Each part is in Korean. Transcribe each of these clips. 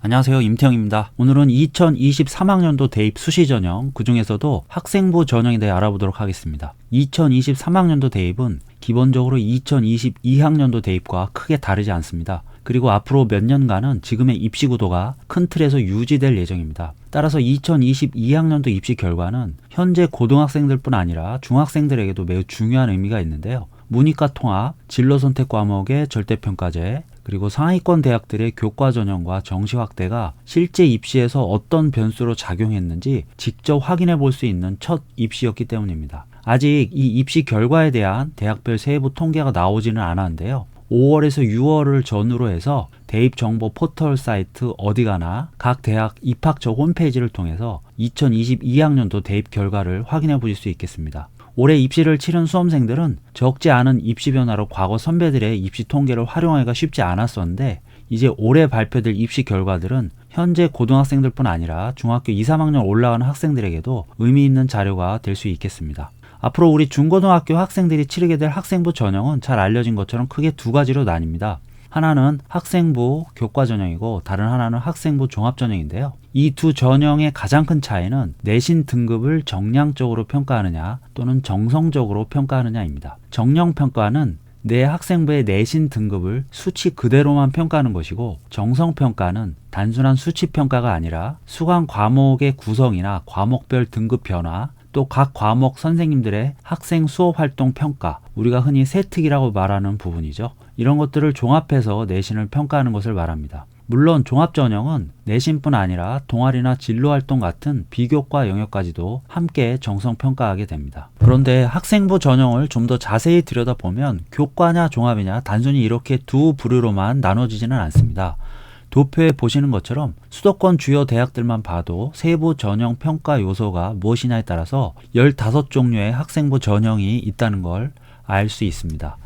안녕하세요, 임태형입니다. 오늘은 2023학년도 대입 수시 전형, 그 중에서도 학생부 전형에 대해 알아보도록 하겠습니다. 2023학년도 대입은 기본적으로 2022학년도 대입과 크게 다르지 않습니다. 그리고 앞으로 몇 년간은 지금의 입시 구도가 큰 틀에서 유지될 예정입니다. 따라서 2022학년도 입시 결과는 현재 고등학생들뿐 아니라 중학생들에게도 매우 중요한 의미가 있는데요. 문이과 통합, 진로 선택 과목의 절대평가제, 그리고 상위권 대학들의 교과 전형과 정시 확대가 실제 입시에서 어떤 변수로 작용했는지 직접 확인해 볼 수 있는 첫 입시였기 때문입니다. 아직 이 입시 결과에 대한 대학별 세부 통계가 나오지는 않았는데요. 5월에서 6월을 전후로 해서 대입정보 포털 사이트 어디가나 각 대학 입학처 홈페이지를 통해서 2022학년도 대입 결과를 확인해 보실 수 있겠습니다. 올해 입시를 치른 수험생들은 적지 않은 입시 변화로 과거 선배들의 입시 통계를 활용하기가 쉽지 않았었는데, 이제 올해 발표될 입시 결과들은 현재 고등학생들뿐 아니라 중학교 2, 3학년 올라가는 학생들에게도 의미 있는 자료가 될 수 있겠습니다. 앞으로 우리 중고등학교 학생들이 치르게 될 학생부 전형은 잘 알려진 것처럼 크게 두 가지로 나뉩니다. 하나는 학생부 교과 전형이고 다른 하나는 학생부 종합 전형인데요. 이 두 전형의 가장 큰 차이는 내신 등급을 정량적으로 평가하느냐 또는 정성적으로 평가하느냐입니다. 정량 평가는 내 학생부의 내신 등급을 수치 그대로만 평가하는 것이고, 정성 평가는 단순한 수치 평가가 아니라 수강 과목의 구성이나 과목별 등급 변화, 또 각 과목 선생님들의 학생 수업 활동 평가, 우리가 흔히 세특이라고 말하는 부분이죠. 이런 것들을 종합해서 내신을 평가하는 것을 말합니다. 물론 종합전형은 내신뿐 아니라 동아리나 진로활동 같은 비교과 영역까지도 함께 정성평가하게 됩니다. 그런데 학생부 전형을 좀 더 자세히 들여다보면 교과냐 종합이냐 단순히 이렇게 두 부류로만 나눠지지는 않습니다. 도표에 보시는 것처럼 수도권 주요 대학들만 봐도 세부 전형 평가 요소가 무엇이냐에 따라서 15종류의 학생부 전형이 있다는 걸 알 수 있습니다.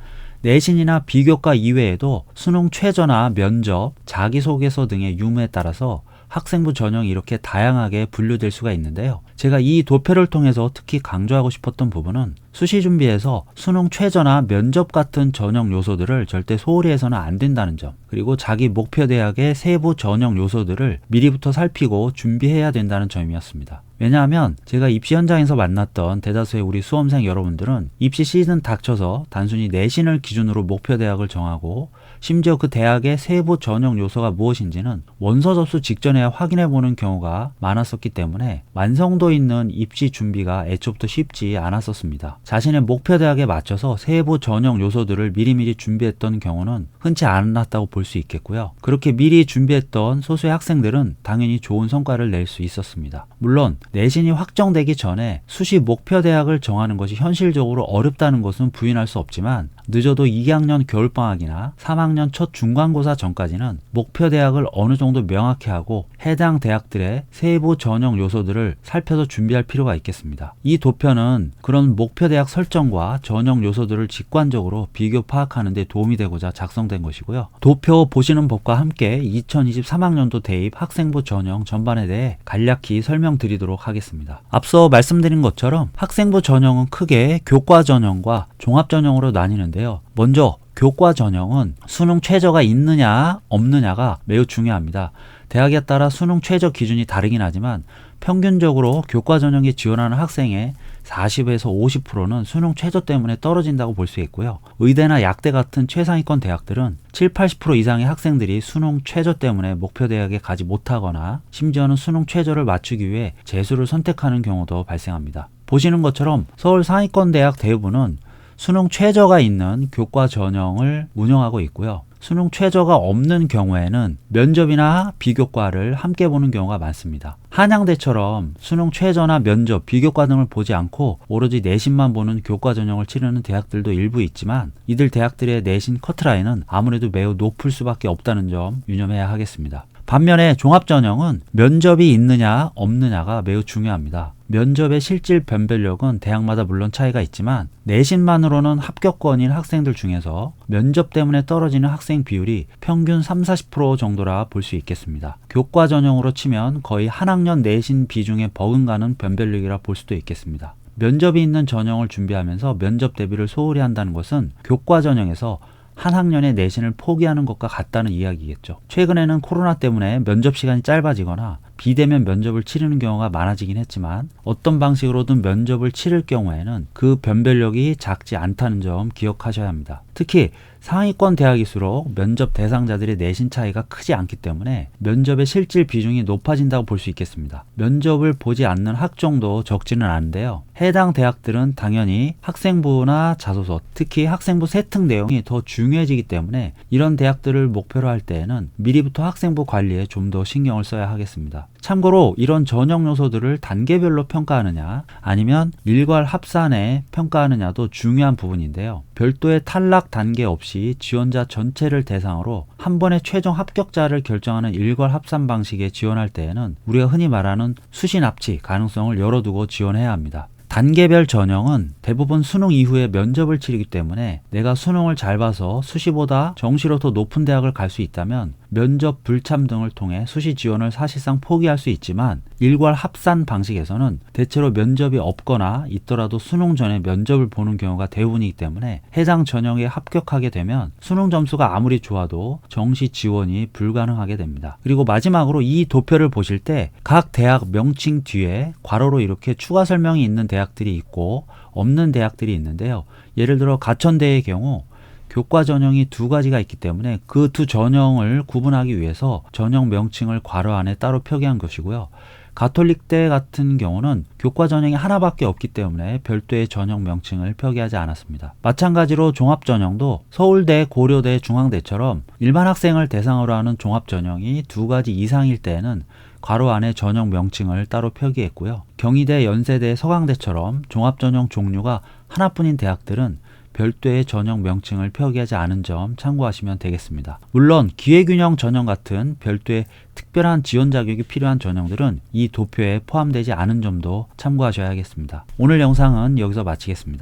내신이나 비교과 이외에도 수능 최저나 면접, 자기소개서 등의 유무에 따라서 학생부 전형이 이렇게 다양하게 분류될 수가 있는데요. 제가 이 도표를 통해서 특히 강조하고 싶었던 부분은 수시 준비에서 수능 최저나 면접 같은 전형 요소들을 절대 소홀히 해서는 안 된다는 점, 그리고 자기 목표 대학의 세부 전형 요소들을 미리부터 살피고 준비해야 된다는 점이었습니다. 왜냐하면 제가 입시 현장에서 만났던 대다수의 우리 수험생 여러분들은 입시 시즌 닥쳐서 단순히 내신을 기준으로 목표 대학을 정하고, 심지어 그 대학의 세부 전형 요소가 무엇인지는 원서 접수 직전에야 확인해 보는 경우가 많았었기 때문에 완성도 있는 입시 준비가 애초부터 쉽지 않았었습니다. 자신의 목표 대학에 맞춰서 세부 전형 요소들을 미리미리 준비했던 경우는 흔치 않았다고 볼 수 있겠고요. 그렇게 미리 준비했던 소수의 학생들은 당연히 좋은 성과를 낼 수 있었습니다. 물론 내신이 확정되기 전에 수시 목표 대학을 정하는 것이 현실적으로 어렵다는 것은 부인할 수 없지만, 늦어도 2학년 겨울방학이나 3학년 첫 중간고사 전까지는 목표 대학을 어느 정도 명확히 하고 해당 대학들의 세부 전형 요소들을 살펴서 준비할 필요가 있겠습니다. 이 도표는 그런 목표 대학 설정과 전형 요소들을 직관적으로 비교 파악하는 데 도움이 되고자 작성된 것이고요. 도표 보시는 법과 함께 2023학년도 대입 학생부 전형 전반에 대해 간략히 설명드리도록 하겠습니다. 앞서 말씀드린 것처럼 학생부 전형은 크게 교과 전형과 종합 전형으로 나뉘는데요. 먼저 교과 전형은 수능 최저가 있느냐 없느냐가 매우 중요합니다. 대학에 따라 수능 최저 기준이 다르긴 하지만 평균적으로 교과 전형에 지원하는 학생의 40에서 50%는 수능 최저 때문에 떨어진다고 볼 수 있고요. 의대나 약대 같은 최상위권 대학들은 7, 80% 이상의 학생들이 수능 최저 때문에 목표 대학에 가지 못하거나 심지어는 수능 최저를 맞추기 위해 재수를 선택하는 경우도 발생합니다. 보시는 것처럼 서울 상위권 대학 대부분은 수능 최저가 있는 교과 전형을 운영하고 있고요. 수능 최저가 없는 경우에는 면접이나 비교과를 함께 보는 경우가 많습니다. 한양대처럼 수능 최저나 면접, 비교과 등을 보지 않고 오로지 내신만 보는 교과 전형을 치르는 대학들도 일부 있지만, 이들 대학들의 내신 커트라인은 아무래도 매우 높을 수밖에 없다는 점 유념해야 하겠습니다. 반면에 종합전형은 면접이 있느냐 없느냐가 매우 중요합니다. 면접의 실질 변별력은 대학마다 물론 차이가 있지만 내신만으로는 합격권인 학생들 중에서 면접 때문에 떨어지는 학생 비율이 평균 30-40% 정도라 볼 수 있겠습니다. 교과 전형으로 치면 거의 한 학년 내신 비중에 버금가는 변별력이라 볼 수도 있겠습니다. 면접이 있는 전형을 준비하면서 면접 대비를 소홀히 한다는 것은 교과 전형에서 한 학년의 내신을 포기하는 것과 같다는 이야기겠죠. 최근에는 코로나 때문에 면접 시간이 짧아지거나 비대면 면접을 치르는 경우가 많아지긴 했지만 어떤 방식으로든 면접을 치를 경우에는 그 변별력이 작지 않다는 점 기억하셔야 합니다. 특히 상위권 대학일수록 면접 대상자들의 내신 차이가 크지 않기 때문에 면접의 실질 비중이 높아진다고 볼 수 있겠습니다. 면접을 보지 않는 학종도 적지는 않은데요. 해당 대학들은 당연히 학생부나 자소서, 특히 학생부 세특 내용이 더 중요해지기 때문에 이런 대학들을 목표로 할 때에는 미리부터 학생부 관리에 좀 더 신경을 써야 하겠습니다. 참고로 이런 전형 요소들을 단계별로 평가하느냐 아니면 일괄 합산에 평가하느냐도 중요한 부분인데요. 별도의 탈락 단계 없이 지원자 전체를 대상으로 한 번에 최종 합격자를 결정하는 일괄 합산 방식에 지원할 때에는 우리가 흔히 말하는 수시 납치 가능성을 열어두고 지원해야 합니다. 단계별 전형은 대부분 수능 이후에 면접을 치르기 때문에 내가 수능을 잘 봐서 수시보다 정시로 더 높은 대학을 갈 수 있다면 면접 불참 등을 통해 수시 지원을 사실상 포기할 수 있지만 일괄 합산 방식에서는 대체로 면접이 없거나 있더라도 수능 전에 면접을 보는 경우가 대부분이기 때문에 해당 전형에 합격하게 되면 수능 점수가 아무리 좋아도 정시 지원이 불가능하게 됩니다. 그리고 마지막으로 이 도표를 보실 때 각 대학 명칭 뒤에 괄호로 이렇게 추가 설명이 있는 대학들이 있고 없는 대학들이 있는데요. 예를 들어 가천대의 경우 교과 전형이 두 가지가 있기 때문에 그 두 전형을 구분하기 위해서 전형 명칭을 괄호 안에 따로 표기한 것이고요. 가톨릭대 같은 경우는 교과 전형이 하나밖에 없기 때문에 별도의 전형 명칭을 표기하지 않았습니다. 마찬가지로 종합전형도 서울대, 고려대, 중앙대처럼 일반 학생을 대상으로 하는 종합전형이 두 가지 이상일 때에는 괄호 안에 전형 명칭을 따로 표기했고요. 경희대, 연세대, 서강대처럼 종합전형 종류가 하나뿐인 대학들은 별도의 전형 명칭을 표기하지 않은 점 참고하시면 되겠습니다. 물론 기회균형 전형 같은 별도의 특별한 지원 자격이 필요한 전형들은 이 도표에 포함되지 않은 점도 참고하셔야겠습니다. 오늘 영상은 여기서 마치겠습니다.